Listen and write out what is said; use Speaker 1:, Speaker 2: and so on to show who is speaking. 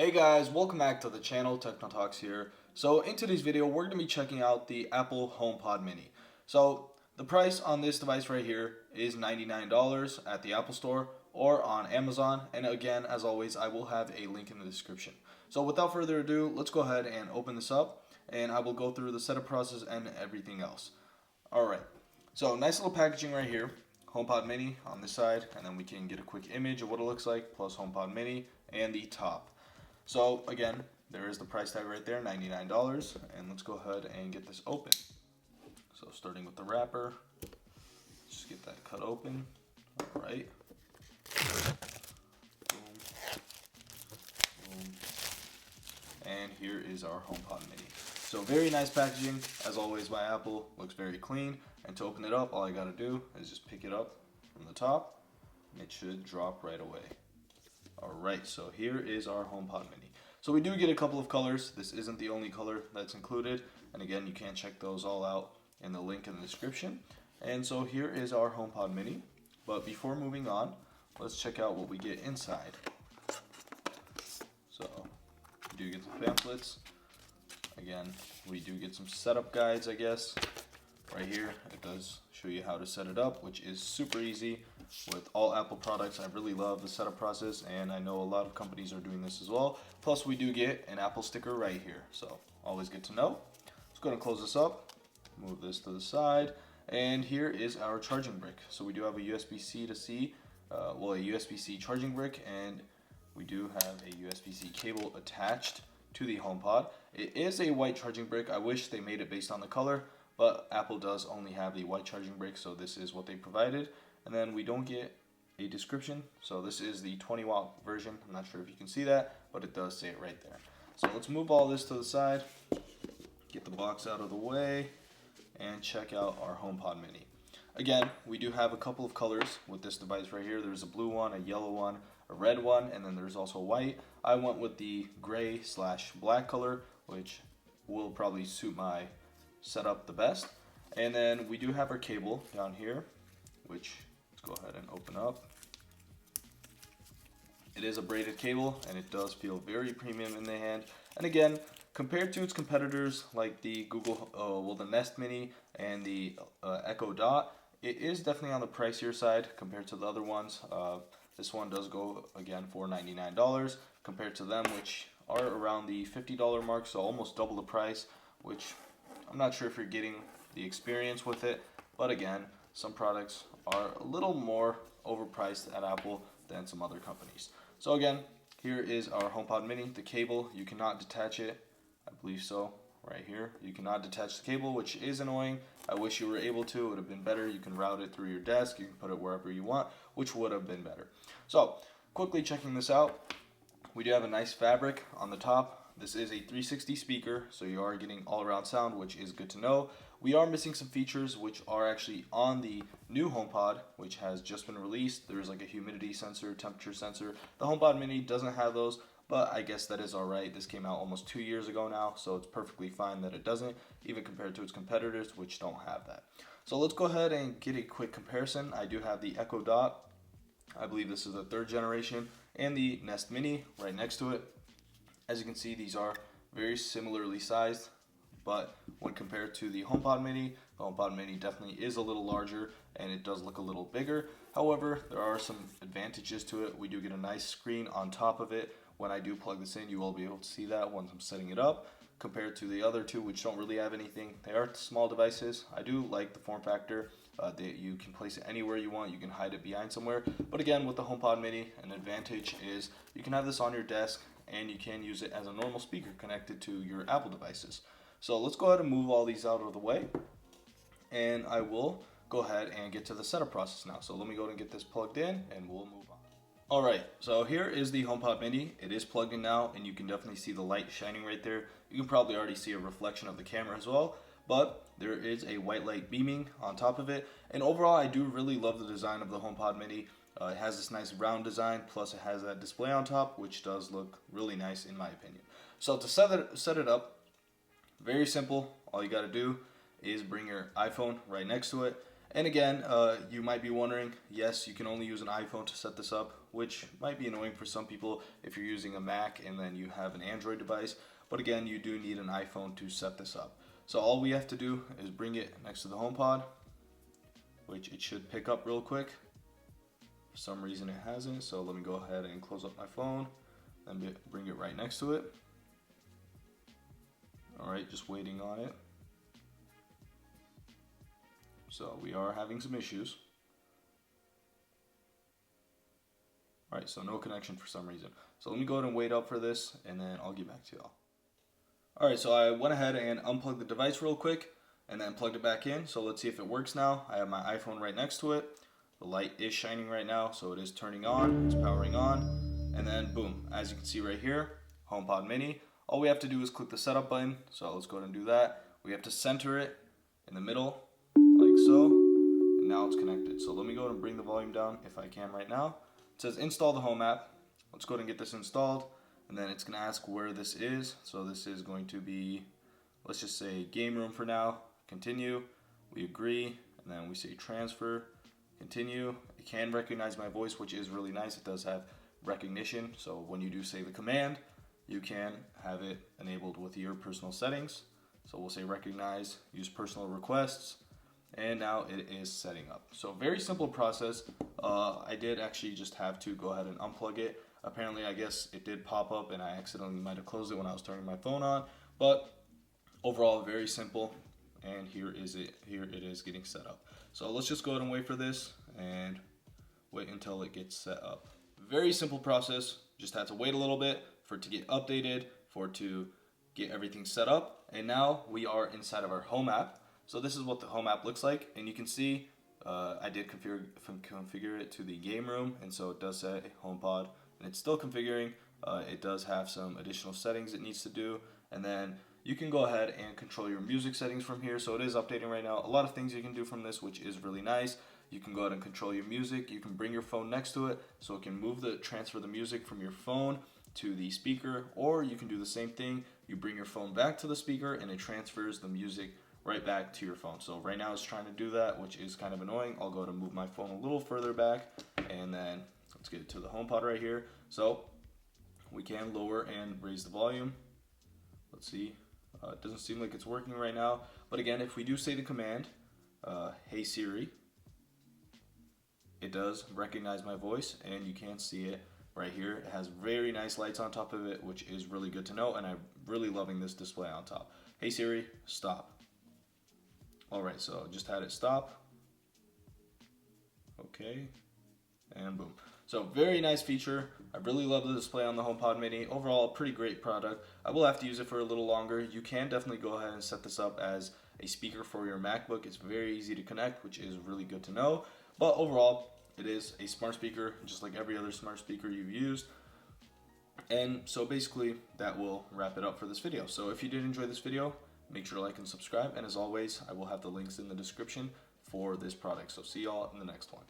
Speaker 1: Hey guys, welcome back to the channel. Techno Talks here. So in today's video, we're going to be checking out the Apple HomePod Mini. So the price on this device right here is $99 at the Apple Store or on Amazon. And again, as always, I will have a link in the description. So without further ado, let's go ahead and open this up and I will go through the setup process and everything else. Alright, so nice little packaging right here. HomePod Mini on this side, and then we can get a quick image of what it looks like, plus HomePod Mini and the top. So again, there is the price tag right there, $99, and let's go ahead and get this open. So starting with the wrapper, just get that cut open. All right. Boom. Boom. And here is our HomePod Mini. So very nice packaging, as always by Apple, looks very clean. And to open it up, all I gotta do is just pick it up from the top, and it should drop right away. Alright, so here is our HomePod Mini. So we do get a couple of colors. This isn't the only color that's included. And again, you can check those all out in the link in the description. And so here is our HomePod Mini. But before moving on, let's check out what we get inside. So we do get some pamphlets. Again, we do get some setup guides, I guess. Right here, it does show you how to set it up, which is super easy. With all Apple products, I really love the setup process, and I know a lot of companies are doing this as well. Plus, we do get an Apple sticker right here, so always good to know. Let's go ahead and close this up, move this to the side, and here is our charging brick. So we do have a USB-C to C, a USB-C charging brick, and we do have a USB-C cable attached to the HomePod. It is a white charging brick. I wish they made it based on the color, but Apple does only have the white charging brick, so this is what they provided. And then we don't get a description, so this is the 20-watt version. I'm not sure if you can see that, but it does say it right there. So let's move all this to the side, get the box out of the way, and check out our HomePod Mini. Again, we do have a couple of colors with this device right here. There's a blue one, a yellow one, a red one, and then there's also white. I went with the gray/black color, which will probably suit my setup the best. And then we do have our cable down here, which let's go ahead and open up. It is a braided cable, and it does feel very premium in the hand. And again, compared to its competitors like the the Nest Mini and the Echo Dot, it is definitely on the pricier side compared to the other ones. This one does go again for $99 compared to them, which are around the $50 mark, so almost double the price, which I'm not sure if you're getting the experience with it, but again, some products are a little more overpriced at Apple than some other companies. So again, here is our HomePod Mini. The cable, you cannot detach it. I believe so, right here. You cannot detach the cable, which is annoying. I wish you were able to. It would have been better. You can route it through your desk. You can put it wherever you want, which would have been better. So quickly checking this out. We do have a nice fabric on the top. This is a 360 speaker, so you are getting all-around sound, which is good to know. We are missing some features which are actually on the new HomePod, which has just been released. There's like a humidity sensor, temperature sensor. The HomePod Mini doesn't have those, but I guess that is alright. This came out almost 2 years ago now, so it's perfectly fine that it doesn't, even compared to its competitors, which don't have that. So let's go ahead and get a quick comparison. I do have the Echo Dot. I believe this is the 3rd generation, and the Nest Mini right next to it. As you can see, these are very similarly sized, but when compared to the HomePod Mini definitely is a little larger and it does look a little bigger. However, there are some advantages to it. We do get a nice screen on top of it. When I do plug this in, you will be able to see that once I'm setting it up, compared to the other two, which don't really have anything. They are small devices. I do like the form factor. That you can place it anywhere you want. You can hide it behind somewhere. But again, with the HomePod Mini, an advantage is you can have this on your desk and you can use it as a normal speaker connected to your Apple devices. So let's go ahead and move all these out of the way, and I will go ahead and get to the setup process now. So let me go ahead and get this plugged in and we'll move on. Alright, so here is the HomePod Mini. It is plugged in now, and you can definitely see the light shining right there. You can probably already see a reflection of the camera as well, but there is a white light beaming on top of it. And overall, I do really love the design of the HomePod Mini. It has this nice round design, plus it has that display on top, which does look really nice in my opinion. So to set it up, very simple. All you got to do is bring your iPhone right next to it. And again, you might be wondering, yes, you can only use an iPhone to set this up, which might be annoying for some people if you're using a Mac and then you have an Android device. But again, you do need an iPhone to set this up. So all we have to do is bring it next to the HomePod, which it should pick up real quick. For some reason it hasn't, so let me go ahead and close up my phone and bring it right next to it. Alright, just waiting on it. So we are having some issues. Alright, so no connection for some reason. So let me go ahead and wait up for this, and then I'll get back to y'all. Alright, so I went ahead and unplugged the device real quick, and then plugged it back in. So let's see if it works now. I have my iPhone right next to it. The light is shining right now, so it is turning on, it's powering on, and then boom, as you can see right here, HomePod Mini. All we have to do is click the setup button, so let's go ahead and do that. We have to center it in the middle, like so, and now it's connected. So let me go ahead and bring the volume down if I can right now. It says install the Home app. Let's go ahead and get this installed, and then it's going to ask where this is. So this is going to be, let's just say game room for now. Continue, we agree, and then we say transfer. Continue. It can recognize my voice, which is really nice. It does have recognition, so when you do say the command, you can have it enabled with your personal settings. So we'll say recognize, use personal requests, and now it is setting up. So very simple process. I did actually just have to go ahead and unplug it. Apparently, I guess it did pop up and I accidentally might have closed it when I was turning my phone on, but overall very simple. And here it is getting set up. So let's just go ahead and wait for this and wait until it gets set up. Very simple process, just had to wait a little bit for it to get updated, for it to get everything set up. And now we are inside of our Home app. So this is what the Home app looks like, and you can see I did configure it to the game room, and so it does say HomePod, and it's still configuring. It does have some additional settings it needs to do, and then you can go ahead and control your music settings from here. So it is updating right now. A lot of things you can do from this, which is really nice. You can go ahead and control your music. You can bring your phone next to it, so it can transfer the music from your phone to the speaker, or you can do the same thing. You bring your phone back to the speaker, and it transfers the music right back to your phone. So right now it's trying to do that, which is kind of annoying. I'll go ahead and move my phone a little further back, and then let's get it to the HomePod right here. So we can lower and raise the volume. Let's see. It doesn't seem like it's working right now, but again, if we do say the command, hey Siri, it does recognize my voice, and you can see it right here. It has very nice lights on top of it, which is really good to know, and I'm really loving this display on top. Hey Siri, stop. Alright, so just had it stop. Okay, and boom. So very nice feature. I really love the display on the HomePod Mini. Overall, a pretty great product. I will have to use it for a little longer. You can definitely go ahead and set this up as a speaker for your MacBook. It's very easy to connect, which is really good to know. But overall, it is a smart speaker, just like every other smart speaker you've used. And so basically, that will wrap it up for this video. So if you did enjoy this video, make sure to like and subscribe. And as always, I will have the links in the description for this product. So see y'all in the next one.